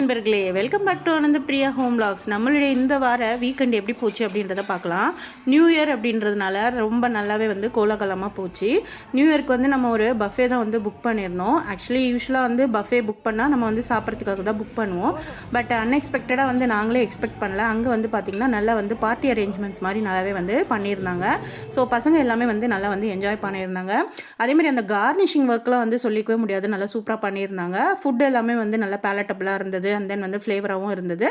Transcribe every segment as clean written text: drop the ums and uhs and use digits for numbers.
நண்பர்களே, welcome back to Ananda Priya home vlogs. நம்மளுடைய இந்த வார வீக்கெண்ட் எப்படி போச்சு அப்படின்றத பார்க்கலாம். நியூ இயர் அப்படின்றதுனால ரொம்ப நல்லாவே கோலாகலமாக போச்சு. நியூ இயர்க்கு நம்ம ஒரு பஃபே தான் புக் பண்ணியிருந்தோம். ஆக்சுவலி யூஸ்வலாக பஃபே புக் பண்ணால் நம்ம சாப்பிட்றதுக்காக தான் புக் பண்ணுவோம். பட் அன்எக்ஸ்பெக்டடாக நாங்களே எக்ஸ்பெக்ட் பண்ணல. அங்கே பார்த்திங்கன்னா நல்லா பார்ட்டி அரேஞ்ச்மெண்ட்ஸ் மாதிரி நல்லாவே பண்ணியிருந்தாங்க. ஸோ பசங்க எல்லாமே நல்லா என்ஜாய் பண்ணியிருந்தாங்க. அதேமாதிரி அந்த கார்னிஷிங் ஒர்க்லாம் சொல்லிக்கவே முடியாது, நல்லா சூப்பராக பண்ணியிருந்தாங்க. ஃபுட் எல்லாமே நல்லா பேலட்டபிளாக இருந்தது. அண்ட் தென் ஃப்ளேவராகவும் இருந்தது.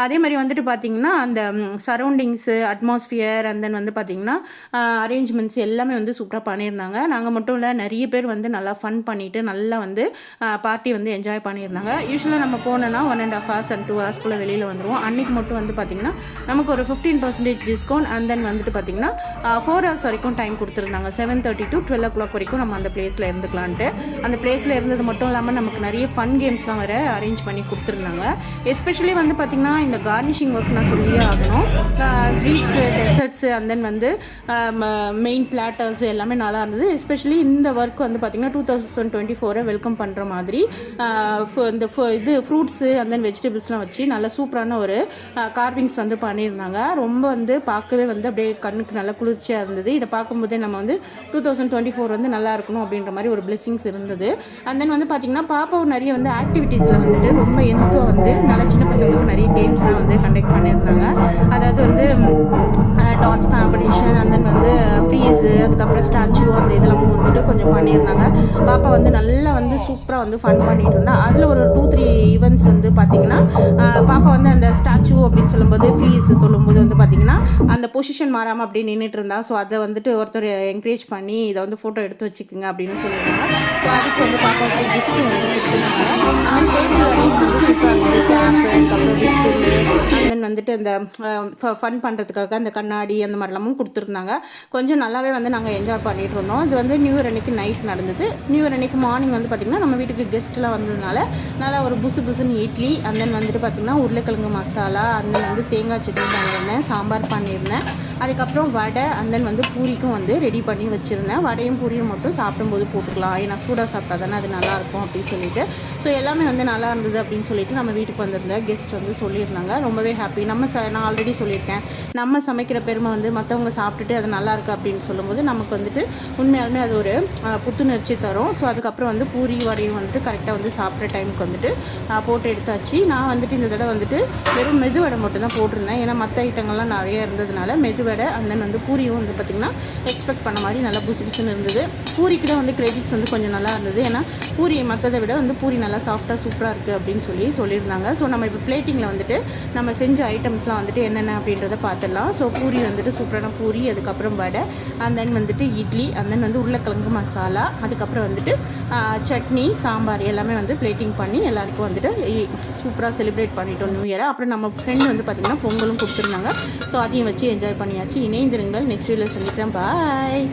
அதே மாதிரி பார்த்திங்கன்னா அந்த சரௌண்டிங்ஸு, அட்மாஸ்ஃபியர் அண்ட் தென் பார்த்திங்கன்னா அரேஞ்ச்மெண்ட்ஸ் எல்லாமே சூப்பராக பண்ணியிருந்தாங்க. நாங்கள் மட்டும் இல்லை, நிறைய பேர் நல்லா ஃபன் பண்ணிவிட்டு நல்லா பார்ட்டி என்ஜாய் பண்ணியிருந்தாங்க. யூஸ்வலாக நம்ம போனோன்னா 1.5 hours and 2 hours வெளியில் வந்துடுவோம். அன்றைக்கி மட்டும் பார்த்திங்கன்னா நமக்கு ஒரு 15% டிஸ்கவுண்ட் அண்ட் தென் பார்த்திங்கன்னா 4 hours வரைக்கும் டைம் கொடுத்துருந்தாங்க. 7:30 to 12 o'clock வரைக்கும் நம்ம அந்த பிளேஸில் இருந்துக்கலான்ட்டு. அந்த பிளேஸில் இருந்தது மட்டும் இல்லாமல் நமக்கு நிறைய ஃபன் கேம்ஸ்லாம் வேறு அரேஞ்ச் பண்ணி கொடுத்துருந்தாங்க. எஸ்பெஷலி பார்த்திங்கன்னா இந்த கார்னிஷிங் ஒர்க் நான் சொல்லியே ஆகணும். Sweets, desserts and then main platters எல்லாமே நல்லா இருந்தது. எஸ்பெஷலி இந்த ஒர்க் பார்த்திங்கன்னா 2024 வெல்கம் பண்ணுற மாதிரி இந்த இது ஃப்ரூட்ஸு அண்ட் தென் வெஜிடபிள்ஸ்லாம் வச்சு நல்லா சூப்பரான ஒரு கார்விங்ஸ் பண்ணியிருந்தாங்க. ரொம்ப பார்க்கவே அப்படியே கண்ணுக்கு நல்லா குளிர்ச்சியாக இருந்தது. இதை பார்க்கும்போதே நம்ம 2024 நல்லா இருக்கணும் அப்படின்ற மாதிரி ஒரு பிளெஸிங்ஸ் இருந்தது. அண்ட் தென் பார்த்திங்கன்னா பாப்பாவும் நிறைய ஆக்டிவிட்டீஸில் ரொம்ப எந்தோ நல்ல சின்ன பசங்களுக்கு நிறைய கேம்ஸ்லாம் கண்டக்ட் பண்ணியிருந்தாங்க. அதாவது dance competition and then freeze, அதுக்கப்புறம் ஸ்டாச்சு, அந்த இதெல்லாம் கொஞ்சம் பண்ணியிருந்தாங்க. பாப்பா நல்லா சூப்பராக ஃபன் பண்ணிட்டு இருந்தா. அதில் ஒரு 2-3 ஈவெண்ட்ஸ் பார்த்திங்கன்னா பாப்பா அந்த ஸ்டாச்சு அப்படின்னு சொல்லும்போது, ஃப்ரீஸ் சொல்லும்போது பார்த்திங்கன்னா அந்த பொசிஷன் மாறாமல் அப்படியே நின்றுட்டு இருந்தா. ஸோ அதை ஒருத்தர் என்கரேஜ் பண்ணி இதை ஃபோட்டோ எடுத்து வச்சுக்கோங்க அப்படின்னு சொல்லியிருந்தாங்க. ஸோ அதுக்கு பாப்பாவுக்கு கிஃப்ட் கொடுத்துருந்தாங்க. அந்த டேபிள் அரேஞ்ச்மெண்ட் சூப்பராக இருந்தது. கேப்பு, அதுக்கப்புறம் விசிலு அண்ட் தென் அந்த ஃபன் பண்ணுறதுக்காக அந்த கண்ணாடி அந்த மாதிரிலாமும் கொடுத்துருந்தாங்க. கொஞ்சம் நல்லாவே நாங்கள் என்ஜாய் பண்ணிகிட்டு இருந்தோம். இது நியூ இயர் அன்றைக்கி நைட் நடந்தது. நியூ இயர் அன்றைக்கி மார்னிங் பார்த்திங்கன்னா நம்ம வீட்டுக்கு கெஸ்ட்லாம் வந்ததுனால நல்லா ஒரு புசுன்னு இட்லி அண்ட் தென் பார்த்திங்கன்னா உருளைக்கிழங்கு மசாலா அண்ட் தென் தேங்காய் சட்னி பண்ணியிருந்தேன், சாம்பார் பண்ணியிருந்தேன். அதுக்கப்புறம் வடை அண்ட் தென் பூரிக்கும் ரெடி பண்ணி வச்சுருந்தேன். வடையும் பூரியும் மட்டும் சாப்பிடும்போது போட்டுக்கலாம், ஏன்னா சூடாக சாப்பிட்டா தானே அது நல்லாயிருக்கும் அப்படின்னு சொல்லிட்டு. ஸோ எல்லாமே நல்லா இருந்தது அப்படின்னு சொல்லிட்டு நம்ம வீட்டுக்கு வந்திருந்த கெஸ்ட் சொல்லியிருந்தாங்க. ரொம்பவே ஹாப்பி. நான் ஆல்ரெடி சொல்லியிருக்கேன், நம்ம சமைக்கிற பெருமை மற்றவங்க சாப்பிட்டுட்டு அது நல்லா இருக்குது அப்படின்னு சொல்லும்போது நமக்கு உண்மையாலுமே அது ஒரு புத்துணர்ச்சி தரும். ஸோ அதுக்கப்புறம் பூரி வடையும் கரெக்டாக சாப்பிட்ற டைமுக்கு போட்டு எடுத்தாச்சு. நான் இந்த தடவை வெறும் மெது வடை மட்டும் தான் போட்டிருந்தேன், ஏன்னா மற்ற ஐட்டங்கள்லாம் நிறைய இருந்ததுனால மெது வடை அண்ட் தென் பூரியும் பார்த்திங்கன்னா எக்ஸ்பெக்ட் பண்ண மாதிரி நல்லா புசுன்னு இருந்தது. பூரிக்கு தான் கிரெடிட்ஸ் கொஞ்சம் நல்லா இருந்தது, ஏன்னா பூரி மற்றதை விட பூரி நல்லா சாஃப்டாக சூப்பராக இருக்குது அப்படின்னு சொல்லியிருந்தாங்க. ஸோ நம்ம இப்போ பிளேட்டிங்கில் நம்ம செஞ்ச ஐட்டம்ஸ்லாம் என்னென்ன அப்படின்றத பார்த்துடலாம். ஸோ பூரி சூப்பரான பூரி, அதுக்கப்புறம் vada and then idli and then உருளைக்கிழங்கு மசாலா, அதுக்கப்புறம் சட்னி, சாம்பார் எல்லாமே பிளேட்டிங் பண்ணி எல்லாருக்கும் சூப்பராக செலிப்ரேட் பண்ணிட்டோம் நியூ இயரை. அப்புறம் நம்ம ஃப்ரெண்ட் பார்த்திங்கன்னா பொங்கலும் கொடுத்துருந்தாங்க. ஸோ அதையும் வச்சு என்ஜாய் பண்ணியாச்சு. இணைந்திருங்கள். நெக்ஸ்ட் வீடியோவில் சந்திக்கிறேன். பாய்.